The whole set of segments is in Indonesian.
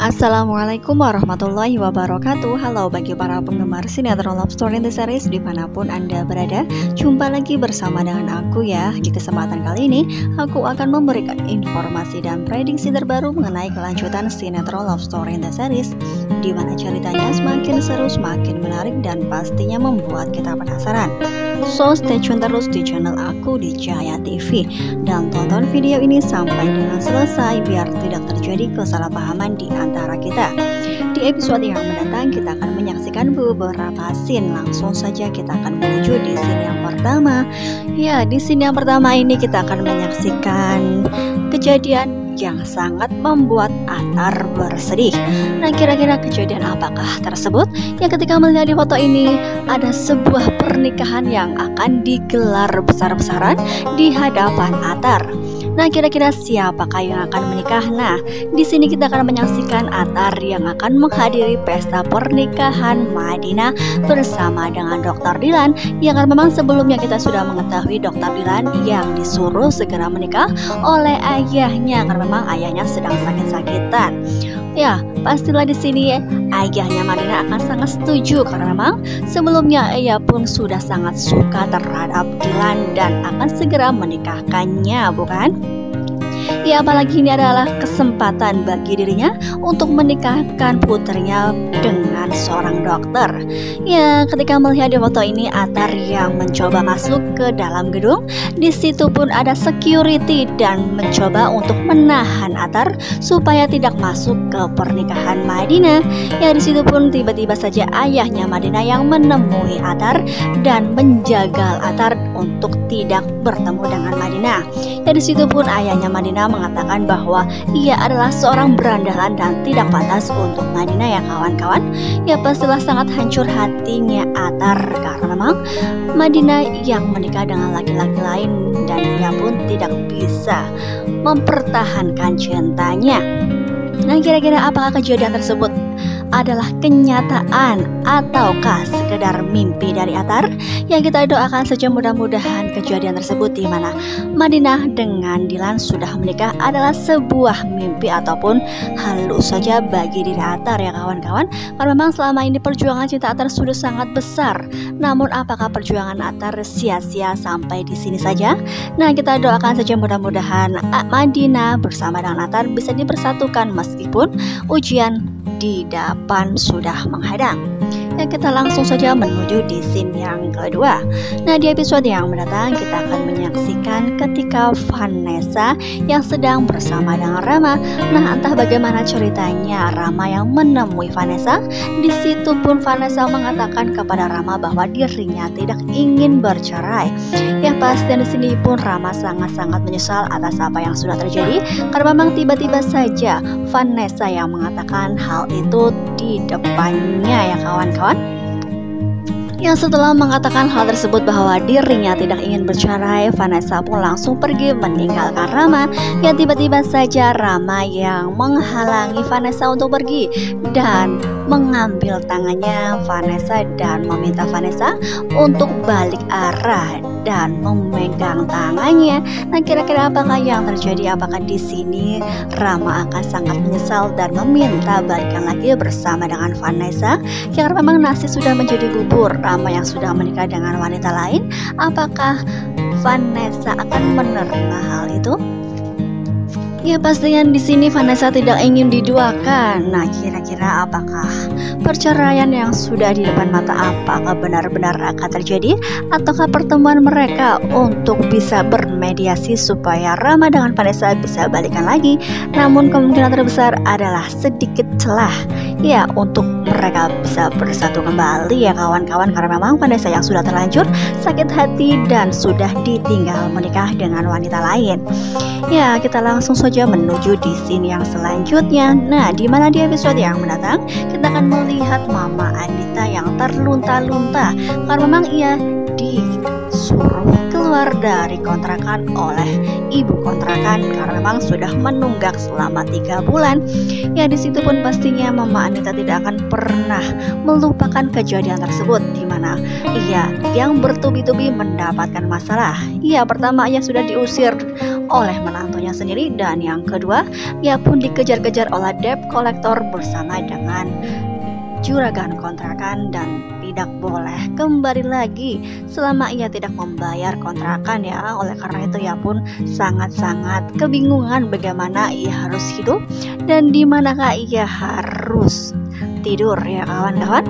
Assalamualaikum warahmatullahi wabarakatuh. Halo bagi para penggemar sinetron Love Story in the Series dimanapun Anda berada. Jumpa lagi bersama dengan aku ya. Di kesempatan kali ini aku akan memberikan informasi dan prediksi terbaru mengenai kelanjutan sinetron Love Story in the Series, di mana ceritanya semakin seru, semakin menarik, dan pastinya membuat kita penasaran. So stay tune terus di channel aku di Cahaya TV dan tonton video ini sampai dengan selesai biar tidak terjadi kesalahpahaman di antara kita. Di episode yang mendatang kita akan menyaksikan beberapa scene. Langsung saja kita akan menuju di scene yang pertama. Ya, di scene yang pertama ini kita akan menyaksikan kejadian yang sangat membuat Atar bersedih. Nah, kira-kira kejadian apakah tersebut? Yang ketika melihat di foto ini ada sebuah pernikahan yang akan digelar besar-besaran di hadapan Atar. Nah, kira-kira siapakah yang akan menikah? Nah, di sini kita akan menyaksikan Atar yang akan menghadiri pesta pernikahan Madinah bersama dengan Dr. Dilan, yang kan memang sebelumnya kita sudah mengetahui Dr. Dilan yang disuruh segera menikah oleh ayahnya karena memang ayahnya sedang sakit-sakitan. Ya, pastilah di sini ayahnya Madinah akan sangat setuju karena memang sebelumnya ia pun sudah sangat suka terhadap Dilan dan akan segera menikahkannya, bukan? Ya, apalagi ini adalah kesempatan bagi dirinya untuk menikahkan putrinya dengan seorang dokter. Ya, ketika melihat di foto ini Atar yang mencoba masuk ke dalam gedung, di situ pun ada security dan mencoba untuk menahan Atar supaya tidak masuk ke pernikahan Madinah. Ya, di situ pun tiba-tiba saja ayahnya Madinah yang menemui Atar dan menjagal Atar untuk tidak bertemu dengan Madinah. Ya, di situ pun ayahnya Madinah mengatakan bahwa ia adalah seorang berandalan dan tidak pantas untuk Madinah ya kawan-kawan. Ya, pastilah sangat hancur hatinya Atar karena memang Madinah yang menikah dengan laki-laki lain dan ia pun tidak bisa mempertahankan cintanya. Nah, kira-kira apakah kejadian tersebut adalah kenyataan ataukah sekedar mimpi dari Atar? Yang kita doakan saja mudah-mudahan kejadian tersebut di mana Madinah dengan Dilan sudah menikah adalah sebuah mimpi ataupun halus saja bagi diri Atar ya kawan-kawan. Karena memang selama ini perjuangan cinta Atar sudah sangat besar. Namun apakah perjuangan Atar sia-sia sampai di sini saja? Nah, kita doakan saja mudah-mudahan Madinah bersama dengan Atar bisa dipersatukan meskipun ujian di depan sudah menghadang. Ya, kita langsung saja menuju di scene yang kedua. Nah, di episode yang mendatang kita akan menyaksikan ketika Vanessa yang sedang bersama dengan Rama. Nah, entah bagaimana ceritanya Rama yang menemui Vanessa. Di situ pun Vanessa mengatakan kepada Rama bahwa dirinya tidak ingin bercerai. Ya, pasti di sini pun Rama sangat-sangat menyesal atas apa yang sudah terjadi karena memang tiba-tiba saja Vanessa yang mengatakan hal itu di depannya ya kawan-kawan. Yang setelah mengatakan hal tersebut bahwa dirinya tidak ingin bercerai, Vanessa pun langsung pergi meninggalkan Rama. Ya, tiba-tiba saja Rama yang menghalangi Vanessa untuk pergi dan mengambil tangannya Vanessa dan meminta Vanessa untuk balik arah dan memegang tangannya. Nah, kira-kira apakah yang terjadi? Apakah di sini Rama akan sangat menyesal dan meminta balikan lagi bersama dengan Vanessa? Karena memang nasi sudah menjadi bubur. Rama yang sudah menikah dengan wanita lain, apakah Vanessa akan menerima hal itu? Ya, pastinya di sini Vanessa tidak ingin diduakan. Nah, kira-kira apakah perceraian yang sudah di depan mata apakah benar-benar akan terjadi ataukah pertemuan mereka untuk bisa bermediasi supaya Rama dengan Vanessa bisa balikan lagi? Namun kemungkinan terbesar adalah sedikit celah ya untuk mereka bisa bersatu kembali ya kawan-kawan, karena memang Vanessa yang sudah terlanjur sakit hati dan sudah ditinggal menikah dengan wanita lain. Ya, kita langsung saja menuju di scene yang selanjutnya. Nah, di mana di episode yang mendatang kita akan melihat Mama Anita yang terlunta-lunta karena memang ia disuruh keluar dari kontrakan oleh ibu kontrakan karena memang sudah menunggak selama 3 bulan. Ya, di situ pun pastinya Mama Anita tidak akan pernah melupakan kejadian tersebut di mana mana ia yang bertubi-tubi mendapatkan masalah. Ia pertama ia sudah diusir oleh menantunya sendiri, dan yang kedua ia pun dikejar-kejar oleh debt collector bersama dengan juragan kontrakan dan tidak boleh kembali lagi selama ia tidak membayar kontrakan ya. Oleh karena itu ia pun sangat-sangat kebingungan bagaimana ia harus hidup dan di manakah ia harus tidur ya kawan-kawan.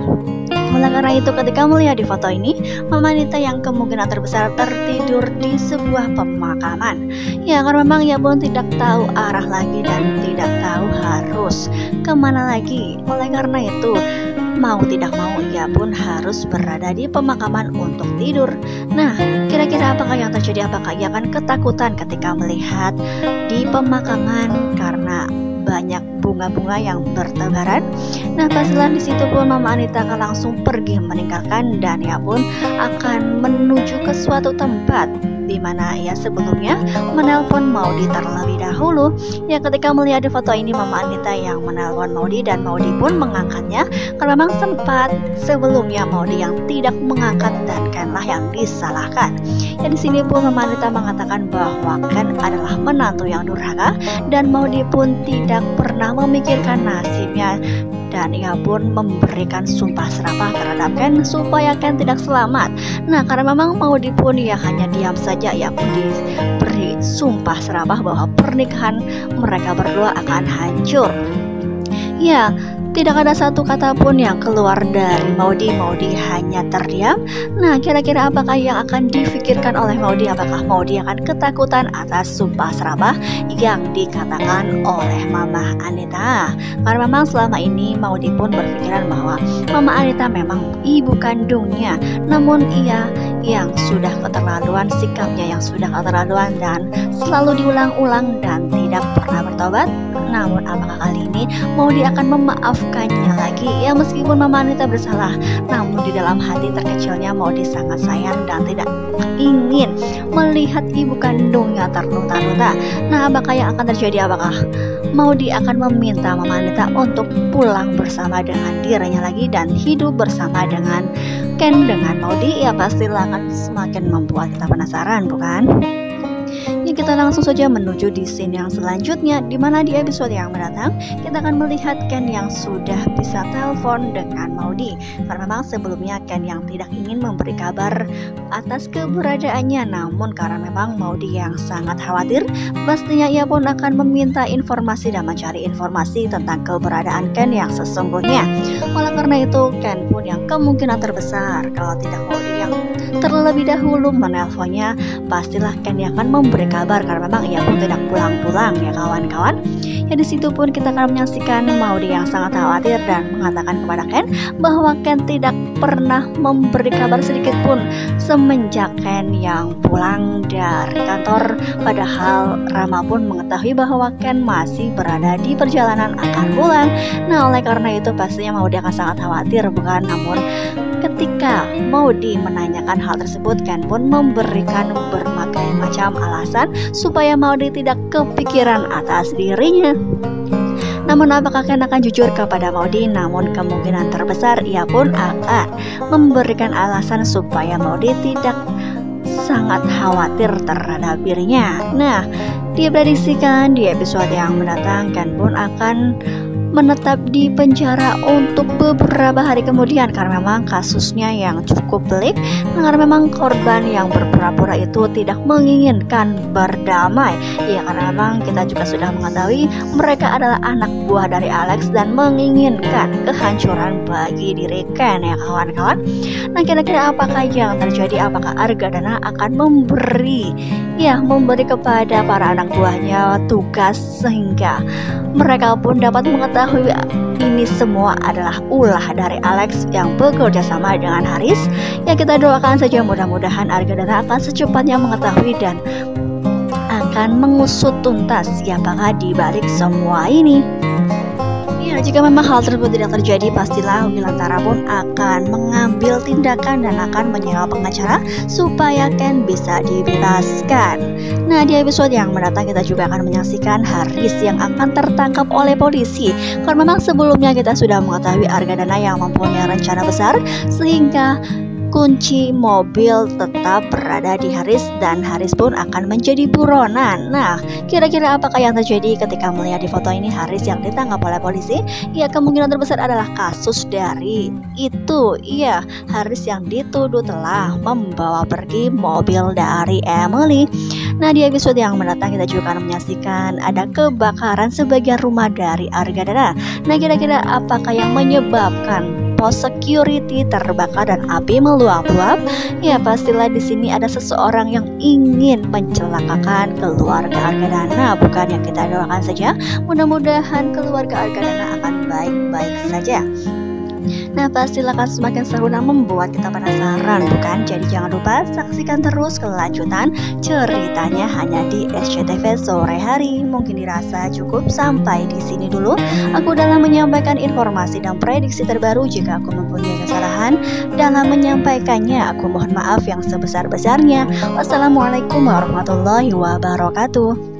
Oleh karena itu ketika melihat di foto ini, Mama Anita yang kemungkinan terbesar tertidur di sebuah pemakaman. Ya karena memang ia pun tidak tahu arah lagi dan tidak tahu harus kemana lagi. Oleh karena itu mau tidak mau ia pun harus berada di pemakaman untuk tidur. Nah kira-kira apakah yang terjadi? Apakah ia akan ketakutan ketika melihat di pemakaman karena banyak bunga-bunga yang bertebaran? Nah pastilah di situ pun Mama Anita akan langsung pergi meninggalkan dan ia pun akan menuju ke suatu tempat di mana ia sebelumnya menelpon Maudi terlebih dahulu. Ya ketika melihat di foto ini Mama Anita yang menelpon Maudi dan Maudi pun mengangkatnya karena memang sempat sebelumnya Maudi yang tidak mengangkat dan Kenlah yang disalahkan. Ya di sini pun Mama Anita mengatakan bahwa Ken adalah menantu yang durhaka dan Maudi pun tidak pernah memikirkan nasibnya dan ia pun memberikan sumpah serapah terhadap Ken supaya Ken tidak selamat. Nah karena memang Maudi pun ya hanya diam saja, ia pun diberi sumpah serapah bahwa pernikahan mereka berdua akan hancur. Ya tidak ada satu kata pun yang keluar dari Maudi. Maudi hanya terdiam. Nah kira-kira apakah yang akan difikirkan oleh Maudi? Apakah Maudi akan ketakutan atas sumpah serapah yang dikatakan oleh Mama Anita? Karena memang selama ini Maudi pun berpikiran bahwa Mama Anita memang ibu kandungnya, namun ia yang sudah keterlaluan, sikapnya yang sudah keterlaluan dan selalu diulang-ulang dan tidak pernah bertobat. Namun apakah kali ini Maudi akan memaafkannya lagi? Ya meskipun Mama Anita bersalah, namun di dalam hati terkecilnya Maudi sangat sayang dan tidak ingin melihat ibu kandungnya terluka-luka. Nah apakah yang akan terjadi? Apakah Maudi akan meminta Mama Anita untuk pulang bersama dengan dirinya lagi dan hidup bersama dengan Ken dengan Maudi? Ya pastilah akan semakin membuat kita penasaran, bukan? Ya kita langsung saja menuju di scene yang selanjutnya, di mana di episode yang mendatang kita akan melihat Ken yang sudah bisa telepon dengan Maudi. Karena memang sebelumnya Ken yang tidak ingin memberi kabar atas keberadaannya, namun karena memang Maudi yang sangat khawatir, pastinya ia pun akan meminta informasi dan mencari informasi tentang keberadaan Ken yang sesungguhnya. Oleh karena itu Ken pun yang kemungkinan terbesar kalau tidak Maudi yang terlebih dahulu menelponnya, pastilah Ken yang akan memberi kabar karena memang ia pun tidak pulang-pulang ya kawan-kawan. Ya di situ pun kita akan menyaksikan Maudi yang sangat khawatir dan mengatakan kepada Ken bahwa Ken tidak pernah memberi kabar sedikit pun semenjak Ken yang pulang dari kantor. Padahal Rama pun mengetahui bahwa Ken masih berada di perjalanan akan pulang. Nah oleh karena itu pastinya Maudi akan sangat khawatir, bukan? Namun ketika Maudi menanyakan hal tersebut, Ken pun memberikan berbagai macam alasan supaya Maudi tidak kepikiran atas dirinya. Namun apakah Ken akan jujur kepada Maudi? Namun kemungkinan terbesar ia pun akan memberikan alasan supaya Maudi tidak sangat khawatir terhadap dirinya. Nah diprediksikan di episode yang mendatang Ken pun akan menetap di penjara untuk beberapa hari kemudian karena memang kasusnya yang cukup pelik, karena memang korban yang berpura-pura itu tidak menginginkan berdamai. Ya karena memang kita juga sudah mengetahui mereka adalah anak buah dari Alex dan menginginkan kehancuran bagi diri Ken ya kawan-kawan. Nah kira-kira apakah yang terjadi? Apakah Argadana akan memberi kepada para anak buahnya tugas sehingga mereka pun dapat mengetahui ini semua adalah ulah dari Alex yang bekerja sama dengan Haris? Ya kita doakan saja mudah-mudahan Argadana akan secepatnya mengetahui dan akan mengusut tuntas siapakah di balik semua ini. Ya, jika memang hal tersebut tidak terjadi, pastilah Wilantara pun akan mengambil tindakan dan akan menyewa pengacara supaya Ken bisa dibebaskan. Nah, di episode yang mendatang kita juga akan menyaksikan Haris yang akan tertangkap oleh polisi. Karena memang sebelumnya kita sudah mengetahui Argadana yang mempunyai rencana besar sehingga kunci mobil tetap berada di Haris dan Haris pun akan menjadi buronan. Nah, kira-kira apakah yang terjadi ketika melihat di foto ini Haris yang ditangkap oleh polisi? Ya, kemungkinan terbesar adalah kasus dari itu. Iya, Haris yang dituduh telah membawa pergi mobil dari Emily. Nah, di episode yang mendatang kita juga akan menyaksikan ada kebakaran sebagian rumah dari Argadana. Nah, kira-kira apakah yang menyebabkan pos security terbakar dan api meluap-luap? Ya, pastilah di sini ada seseorang yang ingin mencelakakan keluarga Argadana. Bukan yang kita doakan saja. Mudah-mudahan keluarga Argadana akan baik-baik saja. Nah, pastilah akan semakin seru dan membuat kita penasaran, bukan? Jadi jangan lupa saksikan terus kelanjutan ceritanya hanya di SCTV sore hari. Mungkin dirasa cukup sampai di sini dulu. Aku dalam menyampaikan informasi dan prediksi terbaru. Jika aku mempunyai kesalahan dalam menyampaikannya, aku mohon maaf yang sebesar-besarnya. Wassalamualaikum warahmatullahi wabarakatuh.